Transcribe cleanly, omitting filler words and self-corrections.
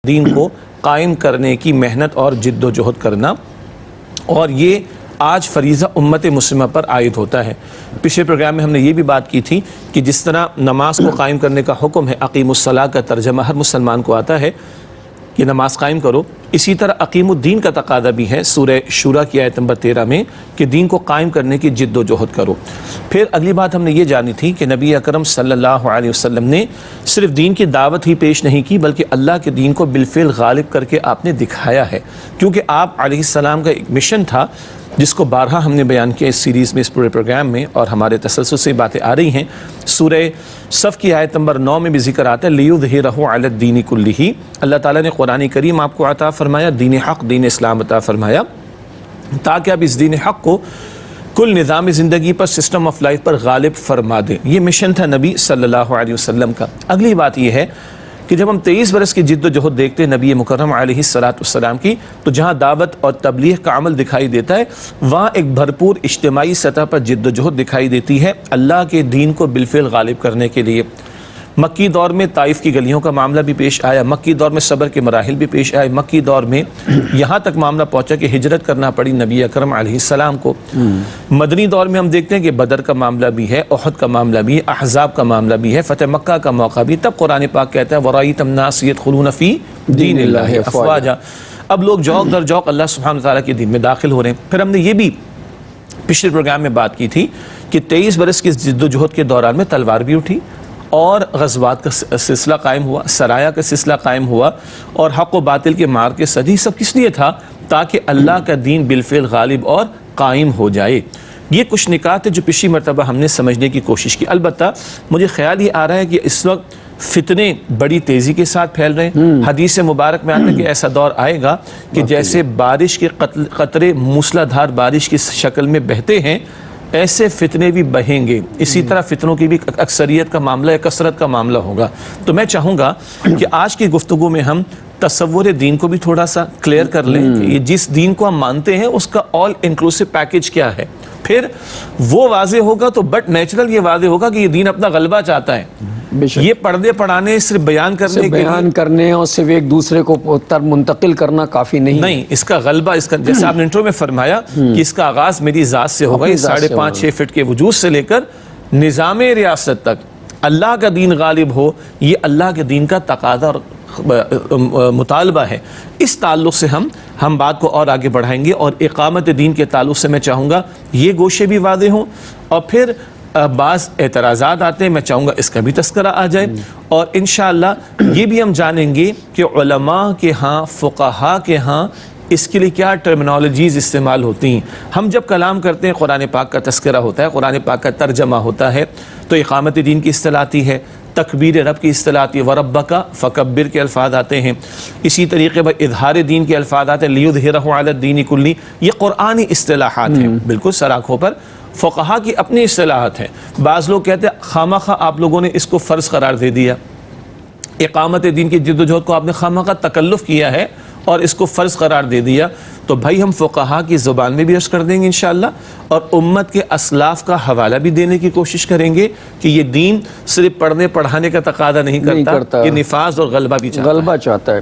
دین کو قائم کرنے کی محنت اور جد و جہد کرنا، اور یہ آج فریضہ امت مسلمہ پر عائد ہوتا ہے۔ پچھلے پروگرام میں ہم نے یہ بھی بات کی تھی کہ جس طرح نماز کو قائم کرنے کا حکم ہے، اقیم الصلاۃ کا ترجمہ ہر مسلمان کو آتا ہے کہ نماز قائم کرو، اسی طرح اقیم الدین کا تقاضا بھی ہے سورہ شورى کی آیت نمبر 13 میں کہ دین کو قائم کرنے کی جد و جہد کرو۔ پھر اگلی بات ہم نے یہ جانی تھی کہ نبی اکرم صلی اللہ علیہ وسلم نے صرف دین کی دعوت ہی پیش نہیں کی بلکہ اللہ کے دین کو بالفعل غالب کر کے آپ نے دکھایا ہے، کیونکہ آپ علیہ السلام کا ایک مشن تھا جس کو بارہا ہم نے بیان کیا اس سیریز میں، اس پورے پروگرام میں، اور ہمارے تسلسل سے باتیں آ رہی ہیں۔ سورہ صف کی آیت نمبر 9 میں بھی ذکر آتا ہے لیظہرہ علی الدین کلہ، اللہ تعالیٰ نے قرآن کریم آپ کو عطا فرمایا، دین حق دین اسلام عطا فرمایا تاکہ آپ اس دین حق کو کل نظام زندگی پر، سسٹم آف لائف پر غالب فرما دیں۔ یہ مشن تھا نبی صلی اللہ علیہ وسلم کا۔ اگلی بات یہ ہے کہ جب ہم 23 برس کی جد و جہد دیکھتے ہیں نبی مکرم علیہ السلام کی، تو جہاں دعوت اور تبلیغ کا عمل دکھائی دیتا ہے وہاں ایک بھرپور اجتماعی سطح پر جد و جہد دکھائی دیتی ہے اللہ کے دین کو بالفعل غالب کرنے کے لیے۔ مکی دور میں طائف کی گلیوں کا معاملہ بھی پیش آیا، مکی دور میں صبر کے مراحل بھی پیش آئے، مکی دور میں یہاں تک معاملہ پہنچا کہ ہجرت کرنا پڑی نبی اکرم علیہ السلام کو۔ مدنی دور میں ہم دیکھتے ہیں کہ بدر کا معاملہ بھی ہے، احد کا معاملہ بھی ہے، احزاب کا معاملہ بھی ہے، فتح مکہ کا موقع بھی، تب قرآن پاک کہتا ہے وَرَأَيْتَ النَّاسَ يَدْخُلُونَ فِي دِينِ اللَّهِ أَفْوَاجًا، اب لوگ جوق در جوق اللہ سبحانہ وتعالیٰ کے دین میں داخل ہو رہے ہیں۔ پھر ہم نے یہ بھی پچھلے پروگرام میں بات کی تھی کہ 23 برس کی جد و جہد کے دوران میں تلوار بھی اٹھی اور غزوات کا سلسلہ قائم ہوا، سرایا کا سلسلہ قائم ہوا، اور حق و باطل کے مار کے سجی، سب کس لیے تھا؟ تاکہ اللہ کا دین بالفعل غالب اور قائم ہو جائے۔ یہ کچھ نکات ہے جو پچھلی مرتبہ ہم نے سمجھنے کی کوشش کی۔ البتہ مجھے خیال یہ آ رہا ہے کہ اس وقت فتنے بڑی تیزی کے ساتھ پھیل رہے ہیں۔ حدیث مبارک میں آتا ہے کہ ایسا دور آئے گا کہ جیسے بارش کے قطرے موسلا دھار بارش کی شکل میں بہتے ہیں، ایسے فتنے بھی بہیں گے۔ اسی طرح فتنوں کی بھی اکثریت کا معاملہ ہے، کثرت کا معاملہ ہوگا۔ تو میں چاہوں گا کہ آج کی گفتگو میں ہم تصور دین کو بھی تھوڑا سا کلیئر کر لیں کہ یہ جس دین کو ہم مانتے ہیں اس کا آل انکلوسیو پیکج کیا ہے۔ پھر وہ واضح ہوگا تو بٹ نیچرل یہ واضح ہوگا کہ یہ دین اپنا غلبہ چاہتا ہے۔ یہ پردے پڑھانے صرف بیان کرنے اور صرف ایک دوسرے کو منتقل کرنا کافی نہیں، اس کا غلبہ، اس کا جیسے آپ نے انٹرو میں فرمایا کہ اس کا آغاز میری ذات سے ہوگا۔ یہ 5.5-6 فٹ کے وجود سے لے کر نظام ریاست تک اللہ کا دین غالب ہو، یہ اللہ کے دین کا تقاضا اور مطالبہ ہے۔ اس تعلق سے ہم بات کو اور آگے بڑھائیں گے، اور اقامت دین کے تعلق سے میں چاہوں گا یہ گوشے بھی واضح ہوں، اور پھر بعض اعتراضات آتے ہیں، میں چاہوں گا اس کا بھی تذکرہ آ جائے، اور انشاءاللہ یہ بھی ہم جانیں گے کہ علماء کے ہاں، فقہاء کے ہاں اس کے لیے کیا ٹرمنالوجیز استعمال ہوتی ہیں۔ ہم جب کلام کرتے ہیں قرآن پاک کا تذکرہ ہوتا ہے، قرآن پاک کا ترجمہ ہوتا ہے، تو اقامت دین کی اصطلاح آتی ہے، تکبیر رب کی اصطلاح آتی ہے، وَرَبَّكَ فَكَبِّرْ کے الفاظ آتے ہیں، اسی طریقے پر اظہار دین کے الفاظ آتے ہیں، لِيُظْهِرَهُ عَلَى الدِّينِ كُلِّهِ، یہ قرآنی اصطلاحات ہیں، بالکل سر آنکھوں پر۔ فقہا کی اپنی اصطلاحات ہیں۔ بعض لوگ کہتے ہیں خامخواہ آپ لوگوں نے اس کو فرض قرار دے دیا، اقامت دین کی جد و جہد کو آپ نے خامخواہ تکلف کیا ہے اور اس کو فرض قرار دے دیا، تو بھائی ہم فقہا کی زبان میں بھی عرض کر دیں گے انشاءاللہ، اور امت کے اسلاف کا حوالہ بھی دینے کی کوشش کریں گے کہ یہ دین صرف پڑھنے پڑھانے کا تقاضا نہیں کرتا، یہ نفاذ اور غلبہ بھی چاہتا ہے۔